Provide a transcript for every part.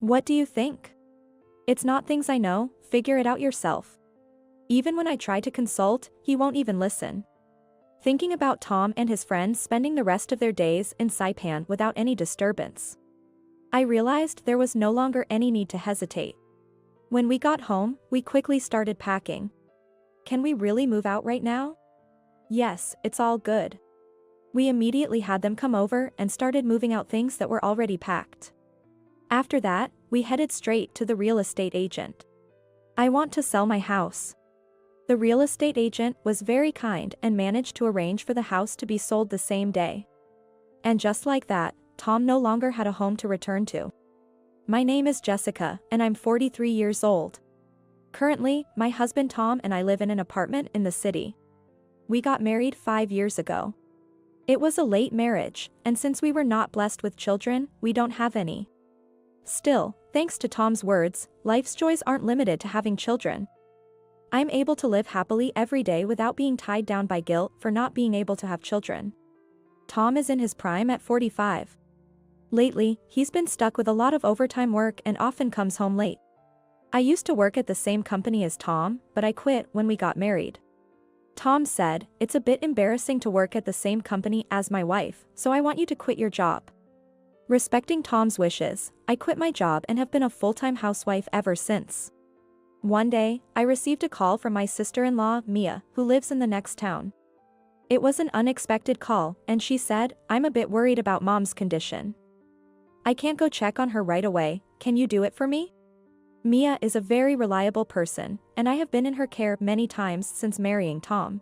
What do you think? It's not things I know, figure it out yourself. Even when I try to consult, he won't even listen. Thinking about Tom and his friends spending the rest of their days in Saipan without any disturbance, I realized there was no longer any need to hesitate. When we got home, we quickly started packing. Can we really move out right now? Yes, it's all good. We immediately had them come over and started moving out things that were already packed. After that, we headed straight to the real estate agent. I want to sell my house. The real estate agent was very kind and managed to arrange for the house to be sold the same day. And just like that, Tom no longer had a home to return to. My name is Jessica, and I'm 43 years old. Currently, my husband Tom and I live in an apartment in the city. We got married 5 years ago. It was a late marriage, and since we were not blessed with children, we don't have any. Still, thanks to Tom's words, life's joys aren't limited to having children. I'm able to live happily every day without being tied down by guilt for not being able to have children. Tom is in his prime at 45. Lately, he's been stuck with a lot of overtime work and often comes home late. I used to work at the same company as Tom, but I quit when we got married. Tom said, "It's a bit embarrassing to work at the same company as my wife, so I want you to quit your job." Respecting Tom's wishes, I quit my job and have been a full-time housewife ever since. One day, I received a call from my sister-in-law, Mia, who lives in the next town. It was an unexpected call, and she said, "I'm a bit worried about Mom's condition. I can't go check on her right away, can you do it for me?" Mia is a very reliable person, and I have been in her care many times since marrying Tom.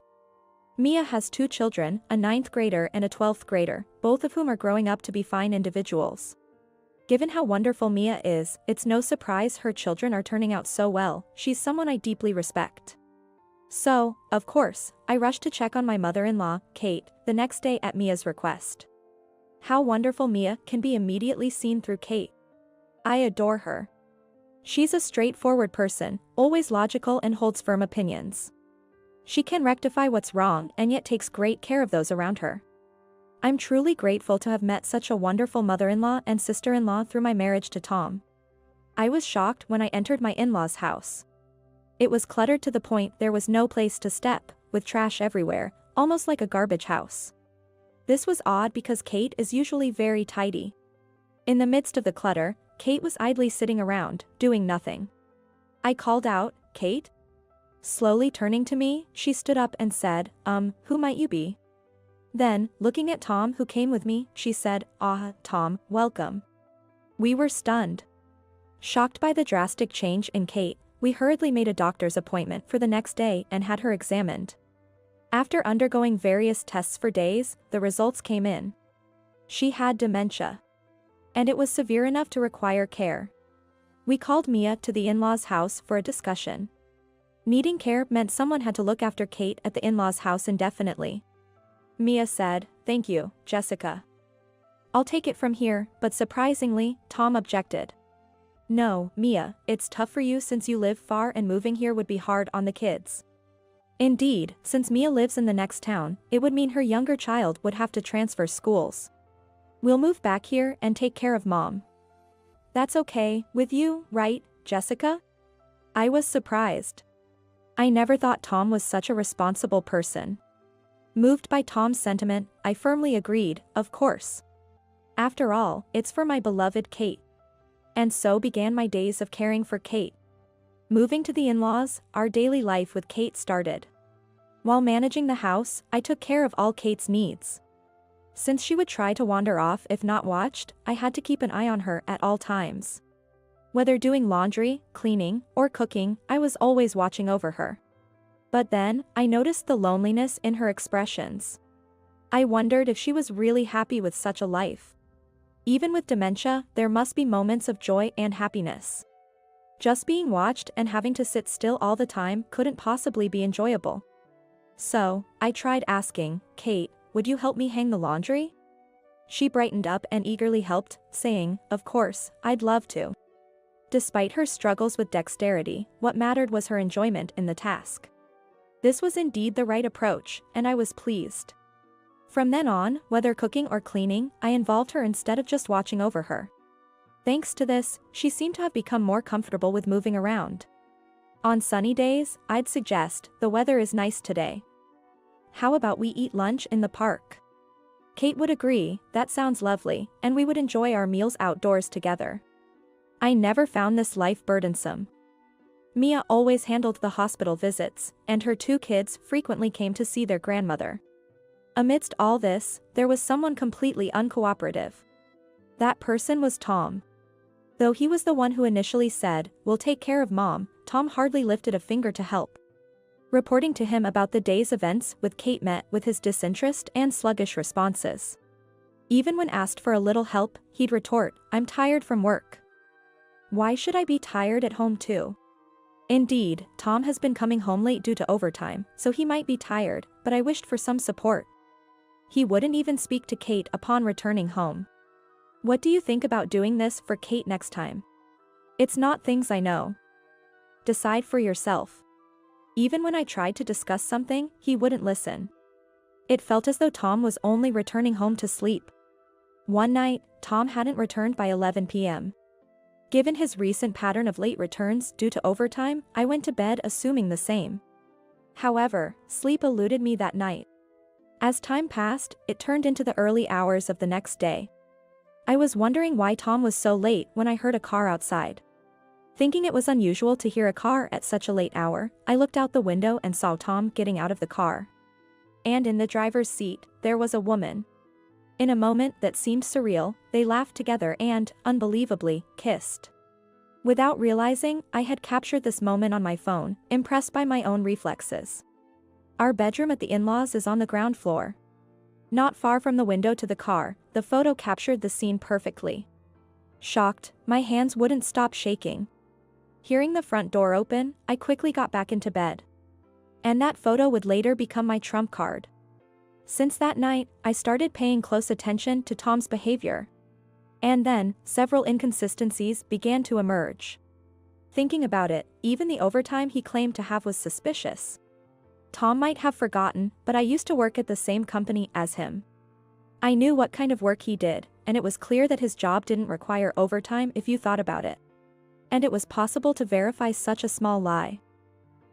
Mia has 2 children, a 9th grader and a 12th grader, both of whom are growing up to be fine individuals. Given how wonderful Mia is, it's no surprise her children are turning out so well. She's someone I deeply respect. So, of course, I rushed to check on my mother-in-law, Kate, the next day at Mia's request. How wonderful Mia can be immediately seen through Kate. I adore her. She's a straightforward person, always logical and holds firm opinions. She can rectify what's wrong and yet takes great care of those around her. I'm truly grateful to have met such a wonderful mother-in-law and sister-in-law through my marriage to Tom. I was shocked when I entered my in-laws' house. It was cluttered to the point there was no place to step, with trash everywhere, almost like a garbage house. This was odd because Kate is usually very tidy. In the midst of the clutter, Kate was idly sitting around, doing nothing. I called out, "Kate?" Slowly turning to me, she stood up and said, "Who might you be?" Then, looking at Tom who came with me, she said, "Ah, Tom, welcome." We were stunned. Shocked by the drastic change in Kate, we hurriedly made a doctor's appointment for the next day and had her examined. After undergoing various tests for days, the results came in. She had dementia. And it was severe enough to require care. We called Mia to the in-laws' house for a discussion. Needing care meant someone had to look after Kate at the in-laws' house indefinitely. Mia said, "Thank you, Jessica. I'll take it from here," but surprisingly, Tom objected. "No, Mia, it's tough for you since you live far and moving here would be hard on the kids." Indeed, since Mia lives in the next town, it would mean her younger child would have to transfer schools. "We'll move back here and take care of Mom." "That's okay, with you, right, Jessica?" I was surprised. I never thought Tom was such a responsible person. Moved by Tom's sentiment, I firmly agreed, of course. After all, it's for my beloved Kate. And so began my days of caring for Kate. Moving to the in-laws, our daily life with Kate started. While managing the house, I took care of all Kate's needs. Since she would try to wander off if not watched, I had to keep an eye on her at all times. Whether doing laundry, cleaning, or cooking, I was always watching over her. But then, I noticed the loneliness in her expressions. I wondered if she was really happy with such a life. Even with dementia, there must be moments of joy and happiness. Just being watched and having to sit still all the time couldn't possibly be enjoyable. So, I tried asking, "Kate, would you help me hang the laundry?" She brightened up and eagerly helped, saying, "Of course, I'd love to." Despite her struggles with dexterity, what mattered was her enjoyment in the task. This was indeed the right approach, and I was pleased. From then on, whether cooking or cleaning, I involved her instead of just watching over her. Thanks to this, she seemed to have become more comfortable with moving around. On sunny days, I'd suggest, the weather is nice today. How about we eat lunch in the park? Kate would agree, that sounds lovely, and we would enjoy our meals outdoors together. I never found this life burdensome. Mia always handled the hospital visits, and her 2 kids frequently came to see their grandmother. Amidst all this, there was someone completely uncooperative. That person was Tom. Though he was the one who initially said, "We'll take care of Mom," Tom hardly lifted a finger to help. Reporting to him about the day's events with Kate met with his disinterest and sluggish responses. Even when asked for a little help, he'd retort, "I'm tired from work." Why should I be tired at home too? Indeed, Tom has been coming home late due to overtime, so he might be tired, but I wished for some support. He wouldn't even speak to Kate upon returning home. What do you think about doing this for Kate next time? It's not things I know. Decide for yourself. Even when I tried to discuss something, he wouldn't listen. It felt as though Tom was only returning home to sleep. One night, Tom hadn't returned by 11 p.m. Given his recent pattern of late returns due to overtime, I went to bed assuming the same. However, sleep eluded me that night. As time passed, it turned into the early hours of the next day. I was wondering why Tom was so late when I heard a car outside. Thinking it was unusual to hear a car at such a late hour, I looked out the window and saw Tom getting out of the car. And in the driver's seat, there was a woman. In a moment that seemed surreal, they laughed together and, unbelievably, kissed. Without realizing, I had captured this moment on my phone, impressed by my own reflexes. Our bedroom at the in-laws is on the ground floor. Not far from the window to the car, the photo captured the scene perfectly. Shocked, my hands wouldn't stop shaking. Hearing the front door open, I quickly got back into bed. And that photo would later become my trump card. Since that night, I started paying close attention to Tom's behavior. And then, several inconsistencies began to emerge. Thinking about it, even the overtime he claimed to have was suspicious. Tom might have forgotten, but I used to work at the same company as him. I knew what kind of work he did, and it was clear that his job didn't require overtime if you thought about it. And it was possible to verify such a small lie.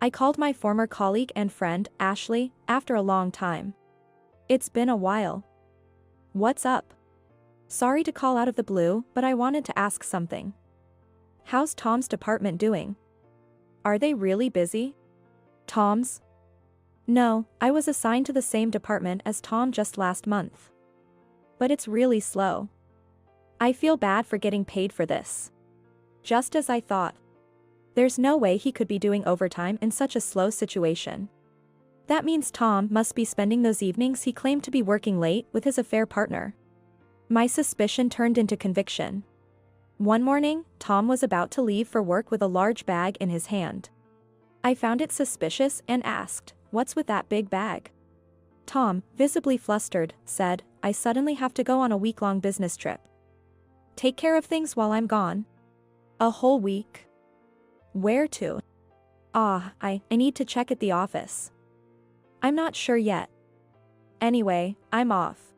I called my former colleague and friend, Ashley, after a long time. It's been a while. What's up? Sorry to call out of the blue, but I wanted to ask something. How's Tom's department doing? Are they really busy? Tom's? No, I was assigned to the same department as Tom just last month. But it's really slow. I feel bad for getting paid for this. Just as I thought. There's no way he could be doing overtime in such a slow situation. That means Tom must be spending those evenings he claimed to be working late with his affair partner. My suspicion turned into conviction. One morning, Tom was about to leave for work with a large bag in his hand. I found it suspicious and asked, "What's with that big bag?" Tom, visibly flustered, said, "I suddenly have to go on a week-long business trip. Take care of things while I'm gone." A whole week? Where to? I need to check at the office. I'm not sure yet. Anyway, I'm off.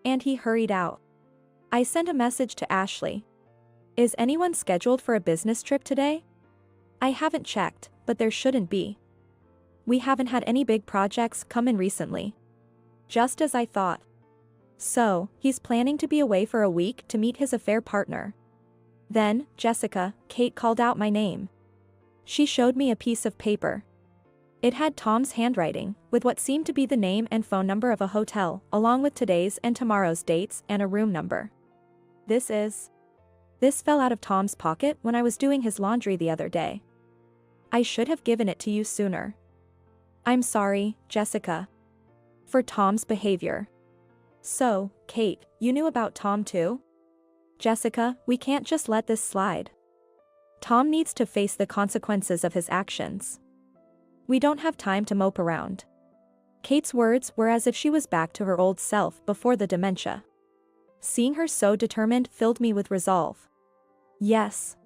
And he hurried out. I sent a message to Ashley. Is anyone scheduled for a business trip today? I haven't checked, but there shouldn't be. We haven't had any big projects come in recently. Just as I thought. So, he's planning to be away for a week to meet his affair partner. Then, Jessica, Kate called out my name. She showed me a piece of paper. It had Tom's handwriting, with what seemed to be the name and phone number of a hotel, along with today's and tomorrow's dates and a room number. This fell out of Tom's pocket when I was doing his laundry the other day. I should have given it to you sooner. I'm sorry, Jessica. For Tom's behavior. So, Kate, you knew about Tom too? Jessica, we can't just let this slide. Tom needs to face the consequences of his actions. We don't have time to mope around. Kate's words were as if she was back to her old self before the dementia. Seeing her so determined filled me with resolve. Yes.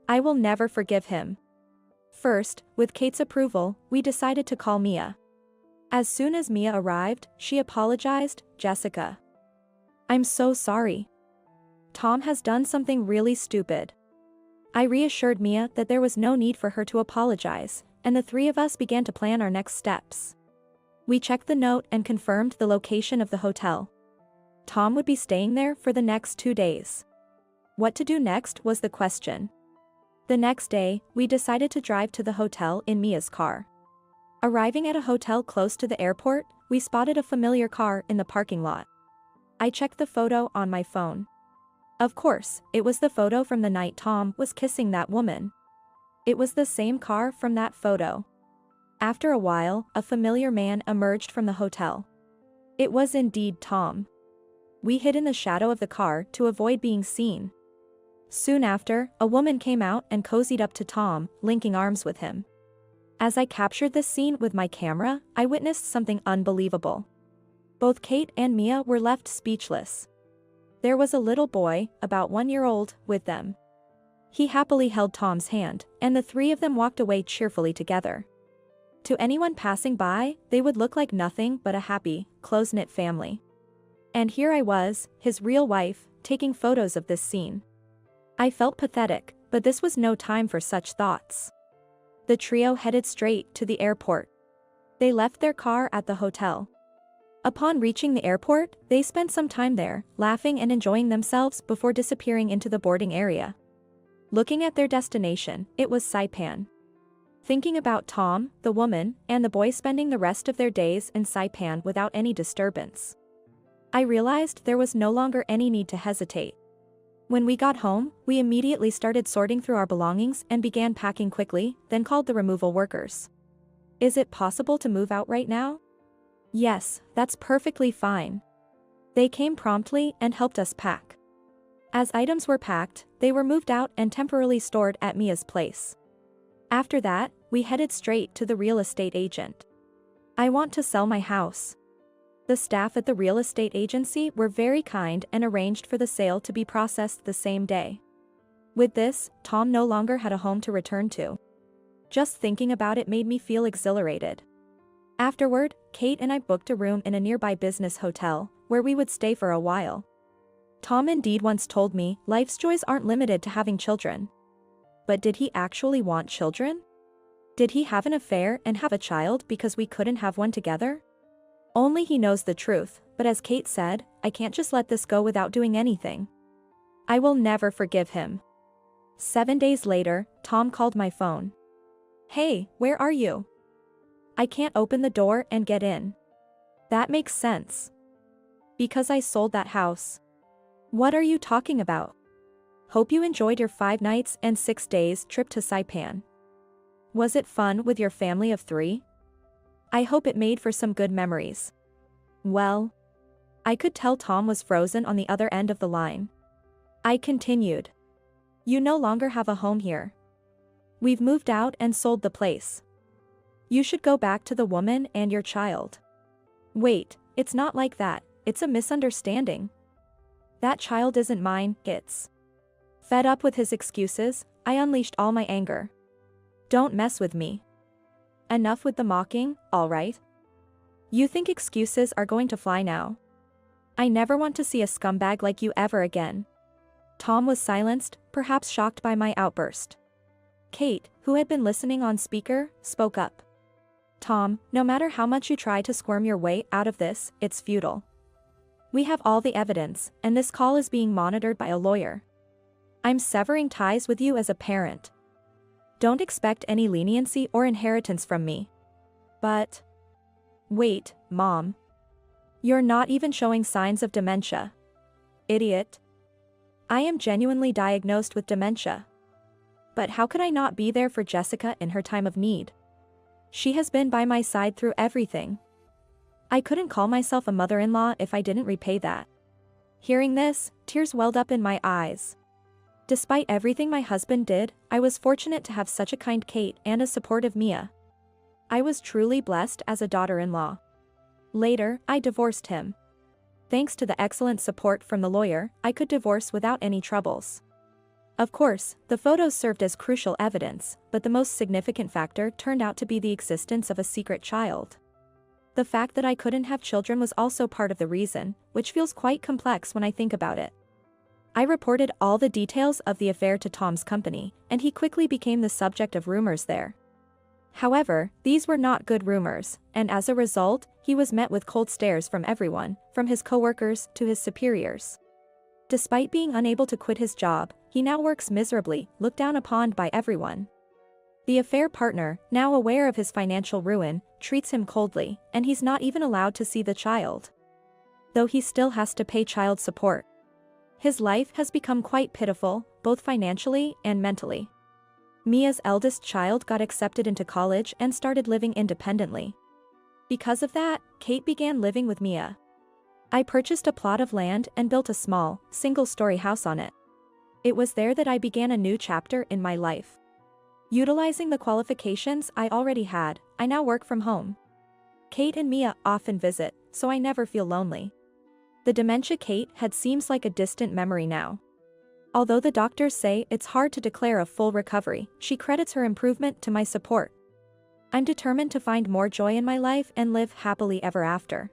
I will never forgive him. First, with Kate's approval, we decided to call Mia. As soon as Mia arrived, she apologized, "Jessica. I'm so sorry. Tom has done something really stupid. I reassured Mia that there was no need for her to apologize, and the three of us began to plan our next steps. We checked the note and confirmed the location of the hotel. Tom would be staying there for the next 2 days. What to do next was the question. The next day, we decided to drive to the hotel in Mia's car. Arriving at a hotel close to the airport, we spotted a familiar car in the parking lot. I checked the photo on my phone. Of course, it was the photo from the night Tom was kissing that woman. It was the same car from that photo. After a while, a familiar man emerged from the hotel. It was indeed Tom. We hid in the shadow of the car to avoid being seen. Soon after, a woman came out and cozied up to Tom, linking arms with him. As I captured this scene with my camera, I witnessed something unbelievable. Both Kate and Mia were left speechless. There was a little boy, about 1 year old, with them. He happily held Tom's hand, and the three of them walked away cheerfully together. To anyone passing by, they would look like nothing but a happy, close-knit family. And here I was, his real wife, taking photos of this scene. I felt pathetic, but this was no time for such thoughts. The trio headed straight to the airport. They left their car at the hotel. Upon reaching the airport, they spent some time there, laughing and enjoying themselves before disappearing into the boarding area. Looking at their destination, it was Saipan. Thinking about Tom, the woman, and the boy spending the rest of their days in Saipan without any disturbance, I realized there was no longer any need to hesitate. When we got home, we immediately started sorting through our belongings and began packing quickly, then called the removal workers. Is it possible to move out right now? Yes, that's perfectly fine. They came promptly and helped us pack. As items were packed, they were moved out and temporarily stored at Mia's place. After that, we headed straight to the real estate agent. I want to sell my house. The staff at the real estate agency were very kind and arranged for the sale to be processed the same day. With this, Tom no longer had a home to return to. Just thinking about it made me feel exhilarated. Afterward, Kate and I booked a room in a nearby business hotel, where we would stay for a while. Tom indeed once told me, life's joys aren't limited to having children. But did he actually want children? Did he have an affair and have a child because we couldn't have one together? Only he knows the truth, but as Kate said, I can't just let this go without doing anything. I will never forgive him. 7 days later, Tom called my phone. Hey, where are you? I can't open the door and get in. That makes sense. Because I sold that house. What are you talking about? Hope you enjoyed your 5 nights and 6 days trip to Saipan. Was it fun with your family of 3? I hope it made for some good memories. Well, I could tell Tom was frozen on the other end of the line. I continued. You no longer have a home here. We've moved out and sold the place. You should go back to the woman and your child. Wait, it's not like that, it's a misunderstanding. That child isn't mine, it's. Fed up with his excuses, I unleashed all my anger. Don't mess with me. Enough with the mocking, alright? You think excuses are going to fly now? I never want to see a scumbag like you ever again. Tom was silenced, perhaps shocked by my outburst. Kate, who had been listening on speaker, spoke up. Tom, no matter how much you try to squirm your way out of this, it's futile. We have all the evidence, and this call is being monitored by a lawyer. I'm severing ties with you as a parent. Don't expect any leniency or inheritance from me. But... Wait, Mom. You're not even showing signs of dementia. Idiot. I am genuinely diagnosed with dementia. But how could I not be there for Jessica in her time of need? She has been by my side through everything. I couldn't call myself a mother-in-law if I didn't repay that. Hearing this, tears welled up in my eyes. Despite everything my husband did, I was fortunate to have such a kind Kate and a supportive Mia. I was truly blessed as a daughter-in-law. Later, I divorced him. Thanks to the excellent support from the lawyer, I could divorce without any troubles. Of course, the photos served as crucial evidence, but the most significant factor turned out to be the existence of a secret child. The fact that I couldn't have children was also part of the reason, which feels quite complex when I think about it. I reported all the details of the affair to Tom's company, and he quickly became the subject of rumors there. However, these were not good rumors, and as a result, he was met with cold stares from everyone, from his coworkers to his superiors. Despite being unable to quit his job, he now works miserably, looked down upon by everyone. The affair partner, now aware of his financial ruin, treats him coldly, and he's not even allowed to see the child. Though he still has to pay child support. His life has become quite pitiful, both financially and mentally. Mia's eldest child got accepted into college and started living independently. Because of that, Kate began living with Mia. I purchased a plot of land and built a small, single-story house on it. It was there that I began a new chapter in my life. Utilizing the qualifications I already had, I now work from home. Kate and Mia often visit, so I never feel lonely. The dementia Kate had seems like a distant memory now. Although the doctors say it's hard to declare a full recovery, she credits her improvement to my support. I'm determined to find more joy in my life and live happily ever after.